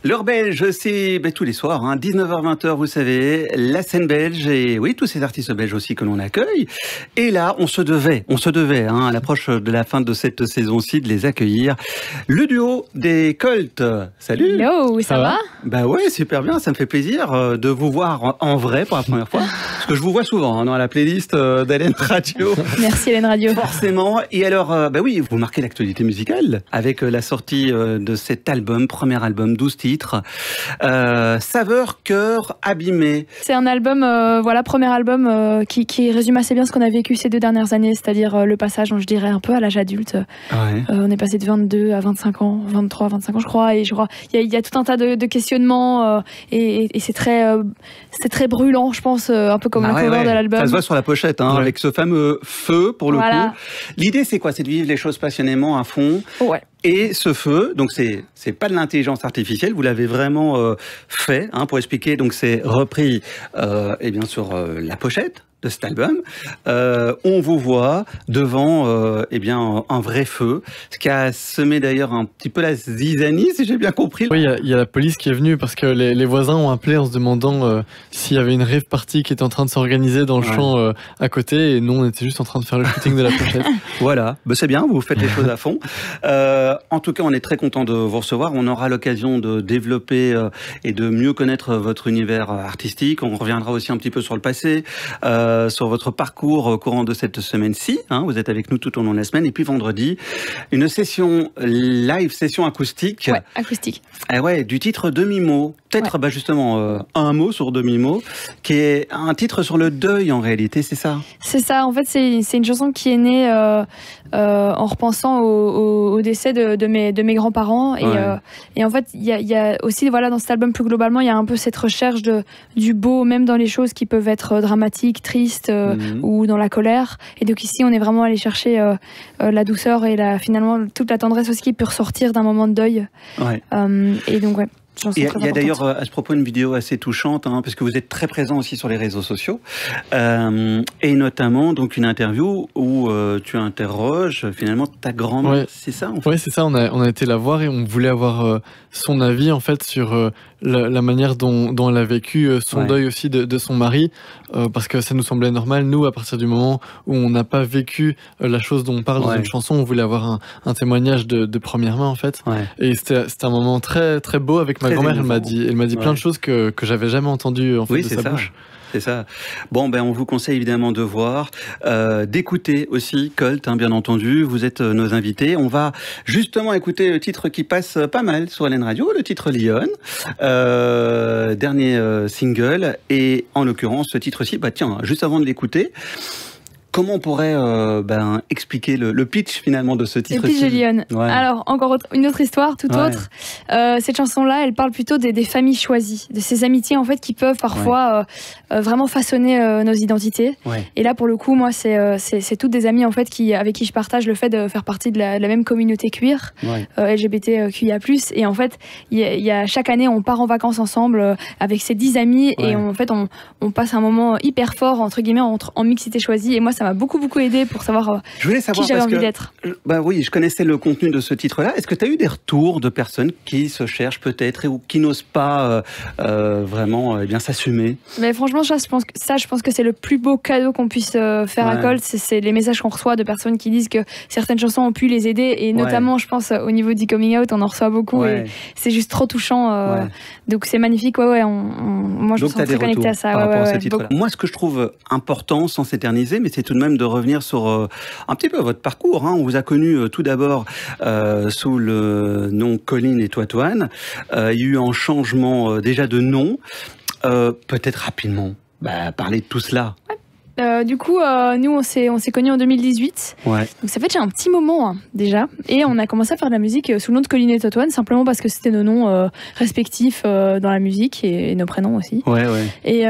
L'heure belge, c'est tous les soirs, 19h-20h, vous savez, la scène belge et oui, tous ces artistes belges aussi que l'on accueille. Et là, on se devait, à l'approche de la fin de cette saison-ci, de les accueillir. Le duo des Colts. Salut. Hello, ça va? Bah ouais, super bien, ça me fait plaisir de vous voir en vrai pour la première fois. Parce que je vous vois souvent dans la playlist d'Hélène Radio. Merci Hélène Radio. Forcément. Et alors, oui, vous marquez l'actualité musicale avec la sortie de cet album, premier album, 12 titres. Saveur, cœur, abîmé. C'est un album, premier album qui résume assez bien ce qu'on a vécu ces 2 dernières années, c'est-à-dire le passage, je dirais, un peu à l'âge adulte. Ouais. On est passé de 22 à 25 ans, 23 à 25 ans, je crois, et je crois il y a tout un tas de questionnements et c'est très brûlant, je pense, un peu comme le cover de l'album. Ça se voit sur la pochette, avec ce fameux feu pour le coup. L'idée, c'est quoi? C'est de vivre les choses passionnément à fond. Ouais. Et ce feu, donc c'est pas de l'intelligence artificielle, vous l'avez vraiment fait, pour expliquer. Donc c'est repris, sur la pochette de cet album. On vous voit devant, un vrai feu, ce qui a semé d'ailleurs un petit peu la zizanie, si j'ai bien compris. Oui, il y a la police qui est venue parce que les voisins ont appelé en se demandant s'il y avait une rave party qui était en train de s'organiser dans le champ à côté, et nous on était juste en train de faire le shooting de la pochette. Voilà, c'est bien, vous faites les choses à fond. En tout cas, on est très content de vous recevoir. On aura l'occasion de développer et de mieux connaître votre univers artistique. On reviendra aussi un petit peu sur le passé, sur votre parcours au courant de cette semaine-ci. Vous êtes avec nous tout au long de la semaine. Et puis vendredi, une session live, session acoustique. Ouais, acoustique. Du titre Demi-mot. Peut-être justement un mot sur Demi-mot, qui est un titre sur le deuil en réalité, c'est ça? C'est ça, en fait c'est une chanson qui est née en repensant au décès de mes grands-parents. Et en fait il y a aussi dans cet album plus globalement, il y a un peu cette recherche du beau, même dans les choses qui peuvent être dramatiques, tristes ou dans la colère. Et donc ici on est vraiment allé chercher la douceur et finalement toute la tendresse aussi qui peut ressortir d'un moment de deuil. Et donc il y a d'ailleurs à ce propos une vidéo assez touchante, parce que vous êtes très présent aussi sur les réseaux sociaux, et notamment donc une interview où tu interroges finalement ta grand-mère, c'est ça en fait? Oui, c'est ça, on a été la voir et on voulait avoir son avis en fait sur la manière dont elle a vécu son deuil aussi de son mari, parce que ça nous semblait normal, nous, à partir du moment où on n'a pas vécu la chose dont on parle dans une chanson, on voulait avoir un témoignage de première main en fait. Et c'était un moment très, très beau avec ma grand-mère. Elle m'a dit plein de choses que j'avais jamais entendues en fait, de sa bouche. C'est ça. Bon, on vous conseille évidemment de voir, d'écouter aussi Colt, bien entendu. Vous êtes nos invités. On va justement écouter le titre qui passe pas mal sur Hélène Radio, le titre Lyon, dernier single. Et en l'occurrence, ce titre-ci, juste avant de l'écouter, comment on pourrait expliquer le pitch finalement de ce titre? Le pitch de Lyon. Alors, encore une autre histoire, tout autre. Cette chanson-là, elle parle plutôt des familles choisies, de ces amitiés en fait qui peuvent parfois vraiment façonner nos identités. Et là, pour le coup, moi, c'est toutes des amies en fait avec qui je partage le fait de faire partie de la même communauté queer, LGBTQIA+. Et en fait, chaque année, on part en vacances ensemble avec ces 10 amis et on passe un moment hyper fort entre guillemets en mixité choisie. Et moi, ça m'a beaucoup aidé pour savoir qui j'avais envie d'être. Oui, je connaissais le contenu de ce titre-là. Est-ce que tu as eu des retours de personnes qui se cherchent peut-être ou qui n'osent pas vraiment s'assumer? Mais franchement, je pense que c'est le plus beau cadeau qu'on puisse faire à Colt. C'est les messages qu'on reçoit de personnes qui disent que certaines chansons ont pu les aider. Et notamment, je pense, au niveau du coming out, on en reçoit beaucoup. Et c'est juste trop touchant. Donc c'est magnifique. Moi, je me sens très connectée à ça. Moi, ce que je trouve important, sans s'éterniser, mais c'est tout de même de revenir sur un petit peu votre parcours. On vous a connu tout d'abord sous le nom Colline et Toitoine. Il y a eu un changement déjà de nom. Peut-être rapidement parler de tout cela. Du coup, nous, on s'est connus en 2018. Donc ça fait déjà un petit moment, déjà. Et on a commencé à faire de la musique sous le nom de Colline et Toitoine, simplement parce que c'était nos noms respectifs dans la musique et nos prénoms aussi. Et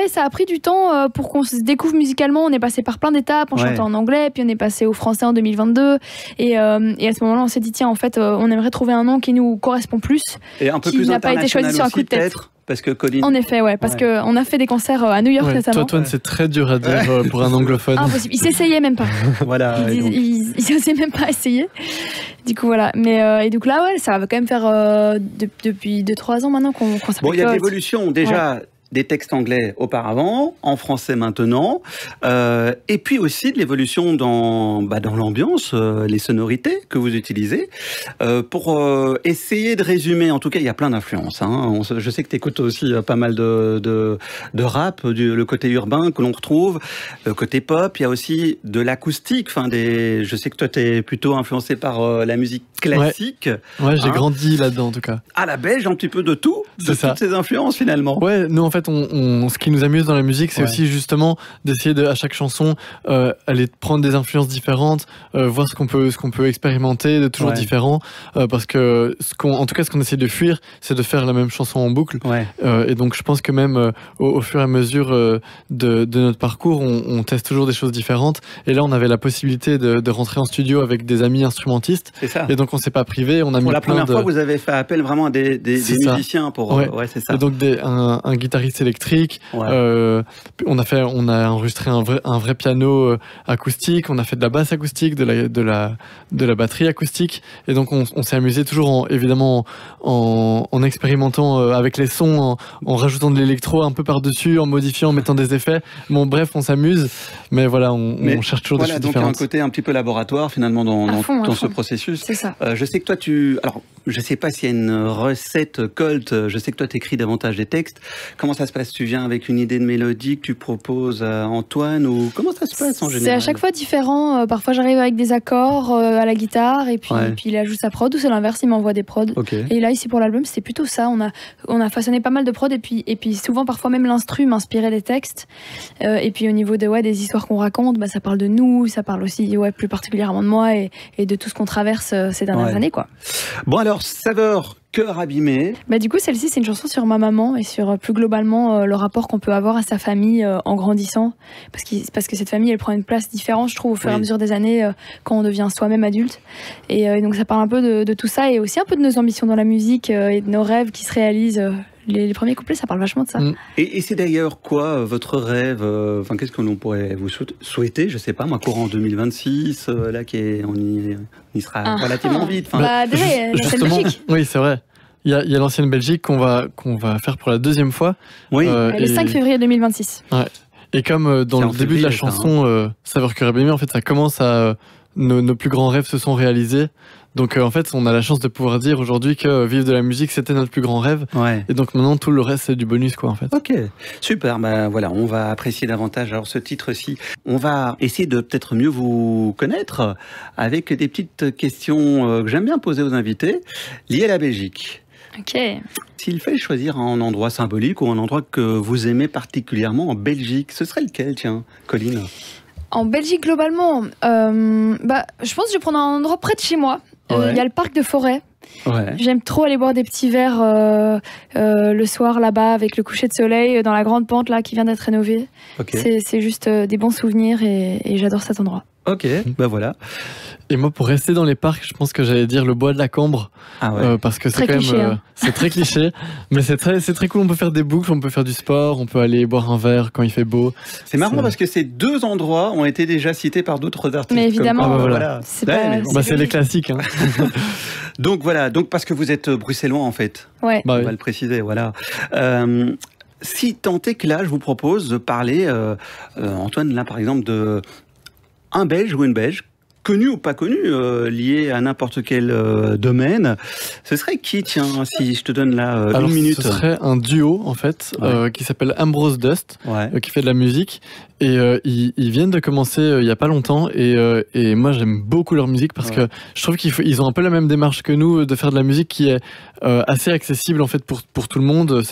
ça a pris du temps pour qu'on se découvre musicalement. On est passé par plein d'étapes. On chantait en anglais, puis on est passé au français en 2022. Et à ce moment-là, on s'est dit, tiens, en fait, on aimerait trouver un nom qui nous correspond plus. Et un peu qui plus n'a pas été choisi sur un coup de tête. parce que Colline... En effet, ouais, parce qu'on a fait des concerts à New York récemment. Toi, Antoine, c'est très dur à dire pour un anglophone. Impossible, il s'essayait même pas. Voilà. Il s'osait même pas essayer. Du coup, voilà. Mais, et donc là, ouais, ça va quand même faire depuis 2-3 ans maintenant qu'on s'appelle. Bon, il y a de l'évolution, déjà... Des textes anglais auparavant, en français maintenant, et puis aussi de l'évolution dans l'ambiance, les sonorités que vous utilisez, pour essayer de résumer. En tout cas, il y a plein d'influences. Hein. Je sais que tu écoutes aussi pas mal de rap, le côté urbain que l'on retrouve, le côté pop. Il y a aussi de l'acoustique. Je sais que toi, tu es plutôt influencé par la musique classique. Ouais, j'ai grandi là-dedans en tout cas. À la belge, un petit peu de tout, toutes ces influences finalement. Ouais, nous en fait, ce qui nous amuse dans la musique, c'est aussi justement d'essayer à chaque chanson aller prendre des influences différentes, voir ce qu'on peut expérimenter de toujours différent, parce que en tout cas ce qu'on essaie de fuir, c'est de faire la même chanson en boucle. Et donc je pense que même au fur et à mesure de notre parcours, on teste toujours des choses différentes. Et là, on avait la possibilité de rentrer en studio avec des amis instrumentistes. C'est ça. Et donc on s'est pas privé, on a pour la première fois, vous avez fait appel vraiment à des musiciens pour. C'est ça. Et donc un guitariste électrique. On a enregistré un vrai piano acoustique. On a fait de la basse acoustique, de la batterie acoustique. Et donc on s'est amusé toujours évidemment en expérimentant avec les sons, en rajoutant de l'électro un peu par-dessus, en modifiant, en mettant des effets. Bon, bref, on s'amuse, mais voilà, on cherche toujours des choses différentes. Donc il y a un côté un petit peu laboratoire finalement dans ce processus. C'est ça. Je sais que toi, alors je sais pas s'il y a une recette colt. Je sais que toi, tu écris davantage des textes. Comment ça se passe? Tu viens avec une idée de mélodie que tu proposes à Antoine, ou comment ça se passe en général? C'est à chaque fois différent. Parfois, j'arrive avec des accords à la guitare et puis il ajoute sa prod, ou c'est l'inverse, il m'envoie des prods. Et là, ici pour l'album, c'était plutôt ça. On a façonné pas mal de prods et puis souvent, parfois même l'instru m'inspirait des textes. Et puis au niveau des histoires qu'on raconte, ça parle de nous, ça parle aussi plus particulièrement de moi et de tout ce qu'on traverse ces dernières années, quoi. Bon alors, saveur Cœur abîmé. Du coup, celle-ci, c'est une chanson sur ma maman et sur plus globalement le rapport qu'on peut avoir à sa famille en grandissant. Parce que cette famille, elle prend une place différente, je trouve, au fur et à mesure des années quand on devient soi-même adulte. Et donc, ça parle un peu de tout ça et aussi un peu de nos ambitions dans la musique et de nos rêves qui se réalisent. Les premiers couplets, ça parle vachement de ça. Et c'est d'ailleurs quoi votre rêve? Qu'est-ce que l'on pourrait vous souhaiter? Je sais pas, moi, courant 2026, on y sera relativement vite. Déjà, il y a l'ancienne Belgique. Oui, c'est vrai. Il y a l'ancienne Belgique qu'on va faire pour la deuxième fois. Oui. Le 5 février 2026. Ouais. Et comme dans le début de la chanson Saveur Cœur abîmé, en fait, ça commence à nos plus grands rêves se sont réalisés. Donc en fait, on a la chance de pouvoir dire aujourd'hui que vivre de la musique, c'était notre plus grand rêve. Et donc maintenant, tout le reste, c'est du bonus, quoi, en fait. Ok, super. Voilà, on va apprécier davantage alors ce titre-ci. On va essayer de peut-être mieux vous connaître avec des petites questions que j'aime bien poser aux invités liées à la Belgique. Ok. S'il fallait choisir un endroit symbolique ou un endroit que vous aimez particulièrement en Belgique, ce serait lequel, tiens, Colline? En Belgique, globalement, je pense que je vais prendre un endroit près de chez moi. Il y a le parc de Forêt. J'aime trop aller boire des petits verres le soir là-bas avec le coucher de soleil dans la grande pente là qui vient d'être rénovée. C'est juste des bons souvenirs et j'adore cet endroit. Ok, voilà. Et moi, pour rester dans les parcs, je pense que j'allais dire le bois de la Cambre, parce que c'est quand même, c'est très cliché, mais c'est très cool. On peut faire des boucles, on peut faire du sport, on peut aller boire un verre quand il fait beau. C'est marrant parce que ces deux endroits ont été déjà cités par d'autres artistes. Mais évidemment, c'est les classiques. Hein. Donc voilà, parce que vous êtes bruxellois en fait. Ouais. On va le préciser, voilà. Si tant est que là, je vous propose de parler, Antoine, là par exemple, de un Belge ou une Belge, connu ou pas connu, lié à n'importe quel domaine, ce serait qui, tiens, si je te donne là une minute? Ce serait un duo, en fait, qui s'appelle Ambrose Dust, qui fait de la musique. Et ils viennent de commencer il y a pas longtemps et moi j'aime beaucoup leur musique parce que je trouve qu'ils ont un peu la même démarche que nous de faire de la musique qui est assez accessible en fait pour tout le monde.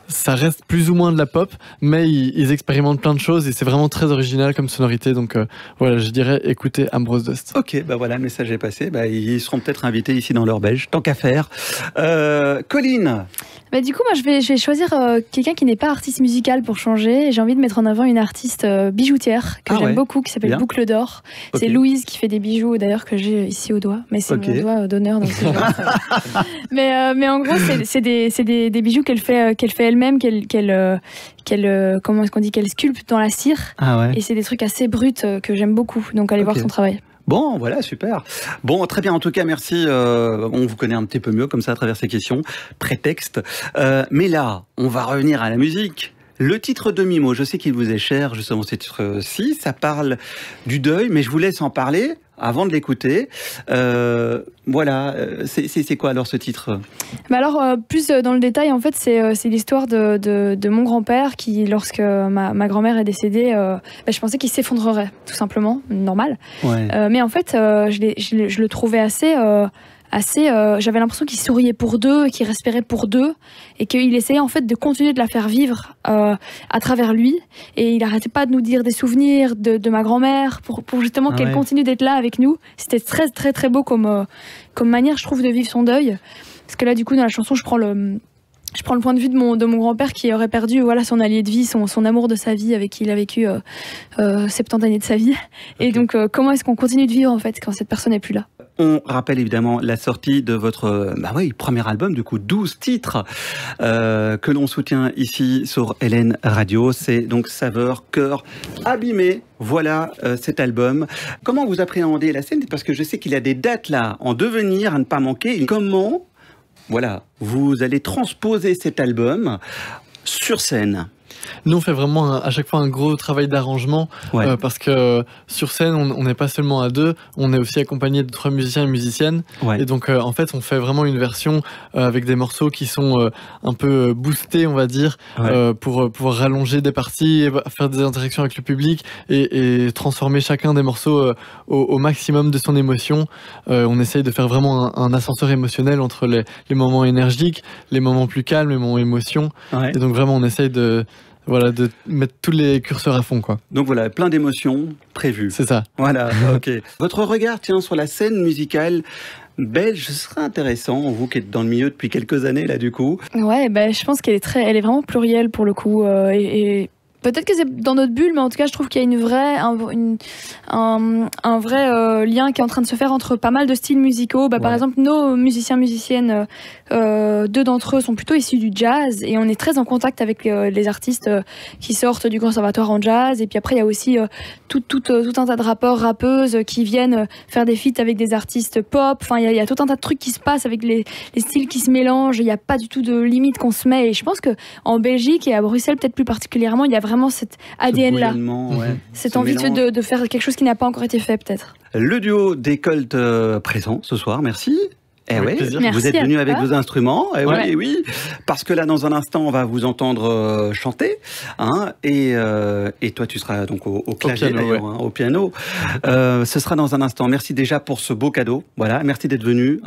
Ça reste plus ou moins de la pop, mais ils expérimentent plein de choses et c'est vraiment très original comme sonorité. Donc voilà, je dirais écoutez Ambrose Dust. Ok, voilà, le message est passé. Ils seront peut-être invités ici dans leur Belge, tant qu'à faire. Colline. Du coup, moi, je vais choisir quelqu'un qui n'est pas artiste musical pour changer. J'ai envie de mettre en avant une artiste bijoutière que j'aime beaucoup, qui s'appelle Boucle d'Or. C'est Louise qui fait des bijoux, d'ailleurs, que j'ai ici au doigt. Mais c'est mon doigt d'honneur. Donc mais en gros, c'est des bijoux qu'elle fait elle-même, comment est-ce qu'on dit, qu'elle sculpte dans la cire. Et c'est des trucs assez bruts que j'aime beaucoup. Donc allez voir son travail. Bon, voilà, super. Bon, très bien. En tout cas, merci. On vous connaît un petit peu mieux comme ça à travers ces questions. Prétexte. Mais là, on va revenir à la musique. Le titre de Mimo, je sais qu'il vous est cher, justement, ce titre-ci. Ça parle du deuil, mais je vous laisse en parler avant de l'écouter. Voilà, c'est quoi alors ce titre ? Alors, plus dans le détail, en fait, c'est l'histoire de mon grand-père qui, lorsque ma grand-mère est décédée, je pensais qu'il s'effondrerait, tout simplement, normal. Mais en fait, je le trouvais assez j'avais l'impression qu'il souriait pour deux, qu'il respirait pour deux, et qu'il essayait en fait de continuer de la faire vivre à travers lui. Et il n'arrêtait pas de nous dire des souvenirs de ma grand-mère pour justement qu'elle continue d'être là avec nous. C'était très très très beau comme manière, je trouve, de vivre son deuil. Parce que là, du coup, dans la chanson, je prends le point de vue de mon grand-père qui aurait perdu son allié de vie, son amour de sa vie, avec qui il a vécu 70 années de sa vie. Et donc, comment est-ce qu'on continue de vivre en fait quand cette personne n'est plus là ? On rappelle évidemment la sortie de votre premier album, du coup 12 titres que l'on soutient ici sur LN Radio. C'est donc Saveur, Cœur, Abîmé. Voilà cet album. Comment vous appréhendez la scène ? Parce que je sais qu'il y a des dates là en devenir à ne pas manquer. Comment vous allez transposer cet album sur scène ? Nous, on fait vraiment à chaque fois un gros travail d'arrangement parce que sur scène, on n'est pas seulement à deux, on est aussi accompagné d'autres musiciens et musiciennes. Et donc, en fait, on fait vraiment une version avec des morceaux qui sont un peu boostés, on va dire, pour pouvoir rallonger des parties, faire des interactions avec le public et transformer chacun des morceaux au maximum de son émotion. On essaye de faire vraiment un ascenseur émotionnel entre les moments énergiques, les moments plus calmes, les moments émotions. Et donc, vraiment, on essaye de mettre tous les curseurs à fond, quoi. Donc voilà, plein d'émotions prévues. C'est ça. Voilà, ok. Votre regard, sur la scène musicale belge, ce serait intéressant, vous qui êtes dans le milieu depuis quelques années, là, du coup. Ouais, je pense qu'elle est vraiment plurielle, pour le coup, et peut-être que c'est dans notre bulle, mais en tout cas, je trouve qu'il y a un vrai lien qui est en train de se faire entre pas mal de styles musicaux. Par exemple, nos musiciennes, deux d'entre eux sont plutôt issus du jazz, et on est très en contact avec les artistes qui sortent du conservatoire en jazz. Et puis après, il y a aussi tout un tas de rappeurs, rappeuses qui viennent faire des feats avec des artistes pop. Enfin, il y a tout un tas de trucs qui se passent avec les styles qui se mélangent. Il n'y a pas du tout de limite qu'on se met. Et je pense qu'en Belgique et à Bruxelles, peut-être plus particulièrement, il y a vraiment cet ADN-là. Cette envie de faire quelque chose qui n'a pas encore été fait, peut-être. Le duo des Colts présent ce soir, merci. Plaisir. Vous êtes venus avec vos instruments, oui, parce que là, dans un instant, on va vous entendre chanter, et toi, tu seras donc au clavier, au piano. Ce sera dans un instant. Merci déjà pour ce beau cadeau. Voilà, merci d'être venu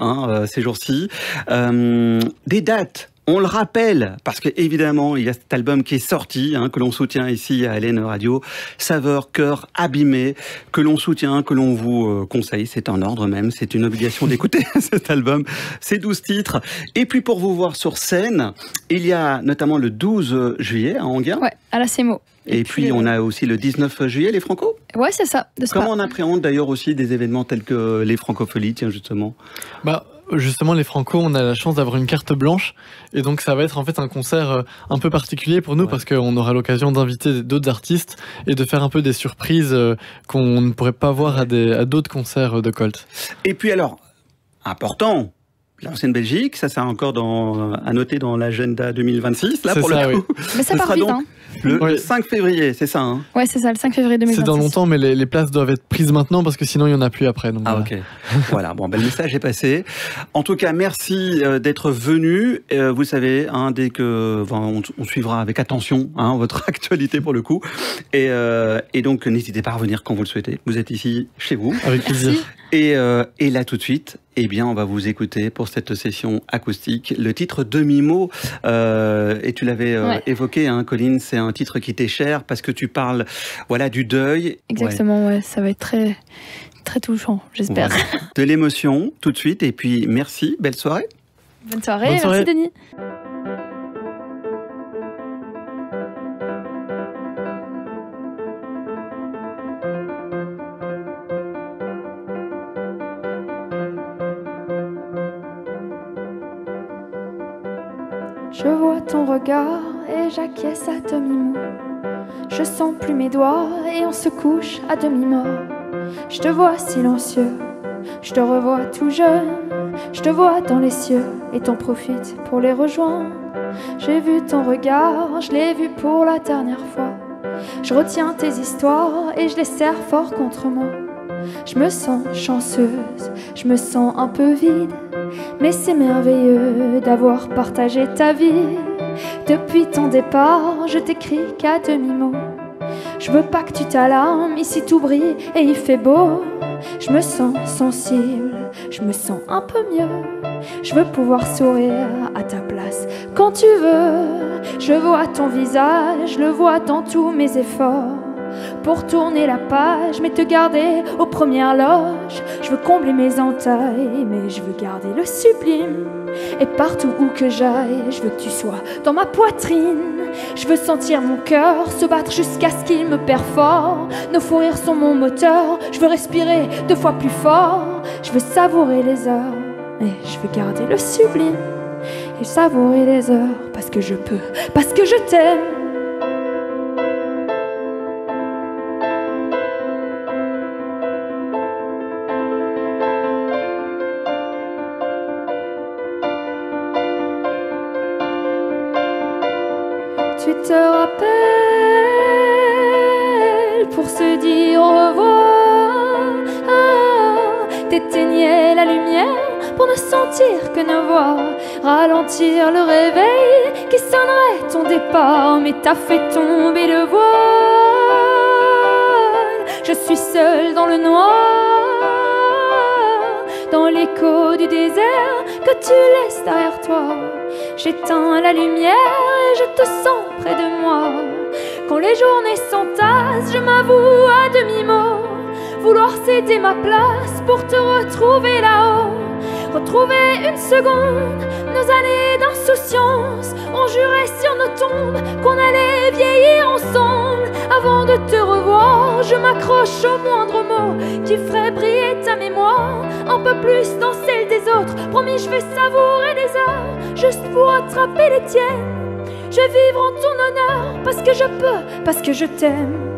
ces jours-ci. Des dates. On le rappelle, parce que évidemment, il y a cet album qui est sorti, que l'on soutient ici à LN Radio, Saveur, Cœur, Abîmé, que l'on soutient, que l'on vous conseille, c'est un ordre même, c'est une obligation d'écouter cet album, c'est 12 titres. Et puis pour vous voir sur scène, il y a notamment le 12 juillet à Enghien. Ouais, à la CEMO. Et puis on a aussi le 19 juillet, les Franco. Ouais, c'est ça. Comment on appréhende d'ailleurs aussi des événements tels que les Francopholies, tiens, justement Justement, les Franco, on a la chance d'avoir une carte blanche, et donc ça va être en fait un concert un peu particulier pour nous, parce qu'on aura l'occasion d'inviter d'autres artistes et de faire un peu des surprises qu'on ne pourrait pas voir à d'autres concerts de Colt. Et puis alors, important, l'ancienne Belgique, ça c'est encore à noter dans l'agenda 2026, là, pour le coup. Mais ça part vite, Le 5 février, c'est ça, Ouais, c'est ça, le 5 février 2026. C'est dans longtemps, mais les places doivent être prises maintenant, parce que sinon il n'y en a plus après. Donc ok. Voilà, le message est passé. En tout cas, merci d'être venu. Vous savez, dès que on suivra avec attention votre actualité pour le coup. Et donc, n'hésitez pas à revenir quand vous le souhaitez. Vous êtes ici, chez vous. Avec plaisir. Et là, tout de suite, on va vous écouter pour cette session acoustique. Le titre de Mimo, et tu l'avais évoqué, Colline, c'est un titre qui t'est cher parce que tu parles du deuil. Exactement, ça va être très, très touchant, j'espère. Voilà. De l'émotion, tout de suite. Et puis, merci, belle soirée. Bonne soirée, merci Denis. Je vois ton regard et j'acquiesce à demi-mot. Je sens plus mes doigts et on se couche à demi-mort. Je te vois silencieux, je te revois tout jeune. Je te vois dans les cieux et t'en profites pour les rejoindre. J'ai vu ton regard, je l'ai vu pour la dernière fois. Je retiens tes histoires et je les serre fort contre moi. Je me sens chanceuse, je me sens un peu vide, mais c'est merveilleux d'avoir partagé ta vie. Depuis ton départ, je t'écris qu'à demi-mot. Je veux pas que tu t'alarmes, ici tout brille et il fait beau. Je me sens sensible, je me sens un peu mieux. Je veux pouvoir sourire à ta place quand tu veux. Je vois ton visage, je le vois dans tous mes efforts pour tourner la page, mais te garder aux premières loges. Je veux combler mes entailles, mais je veux garder le sublime. Et partout où que j'aille, je veux que tu sois dans ma poitrine. Je veux sentir mon cœur se battre jusqu'à ce qu'il me perfore. Nos fous rires sont mon moteur, je veux respirer 2 fois plus fort. Je veux savourer les heures, et je veux garder le sublime. Et savourer les heures, parce que je peux, parce que je t'aime. Tu te rappelles pour se dire au revoir. T'éteignais la lumière pour ne sentir que nos voix, ralentir le réveil qui sonnerait ton départ. Mais t'as fait tomber le voile. Je suis seule dans le noir, dans l'écho du désert que tu laisses derrière toi. J'éteins la lumière et je te sens près de moi. Quand les journées s'entassent, je m'avoue à demi-mot vouloir céder ma place pour te retrouver là-haut. Retrouver une seconde nos années d'insouciance. On jurait sur nos tombes qu'on allait vieillir ensemble. Avant de te revoir, je m'accroche au moindre mot qui ferait briller ta mémoire un peu plus dans celle des autres. Promis, je vais savourer les heures juste pour attraper les tiennes. Je vais vivre en ton honneur parce que je peux, parce que je t'aime.